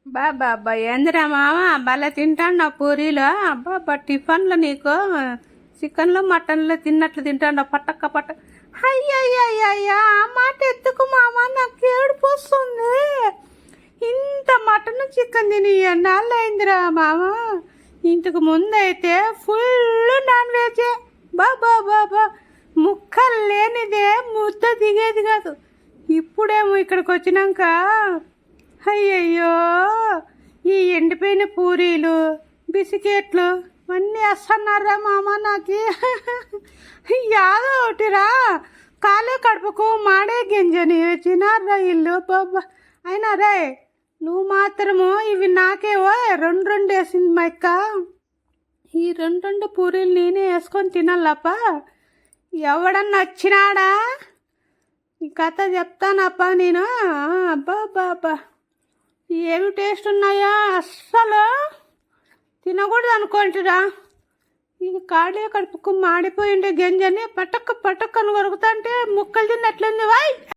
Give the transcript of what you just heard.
బాబా అబ్బా ఏందిరా మామ భలే తింటాను నా పూరీలో అబ్బా టిఫన్లో నీకు చికెన్లో మటన్లో తిన్నట్లు తింటాను పట్టక్క పట్ట అయ్యయ్యయ్యా ఆ మాట ఎత్తుకు మామ నాకు ఏడుపు వస్తుంది. ఇంత మటన్ చికెన్ తిని ఎన్నాళ్ళు అయిందిరా మామ. ఇంతకు ముందైతే ఫుల్ నాన్ వెజే బాబా ముక్కలు లేనిదే ముద్ద దిగేది కాదు. ఇప్పుడేమో ఇక్కడికి వచ్చినాక అయ్యయ్యో ఈ ఎండిపోయిన పూరీలు బిస్కెట్లు అన్నీ వేస్తున్నారా మామ. నాకు యాదో ఒకటిరా కాలే కడుపుకు మాడే గింజని చిన్నారా ఇల్లు బాబా. అయినా రే నువ్వు మాత్రము ఇవి నాకేవో రెండు వేసింది మా అక్క. ఈ రెండు పూరీలు నేనే వేసుకొని తినాలప్ప. ఎవడన్నా వచ్చినాడా ఈ కథ చెప్తానప్ప నేను. అబ్బా ఏమి టేస్ట్ ఉన్నాయా అస్సలు తినకూడదు అనుకుంటురా. ఇది కాడే కడుపుకు మాడిపోయిండే గింజని పటక్కను కొరుకుతా అంటే ముక్కలు తిన్నట్లుంది వాయ్.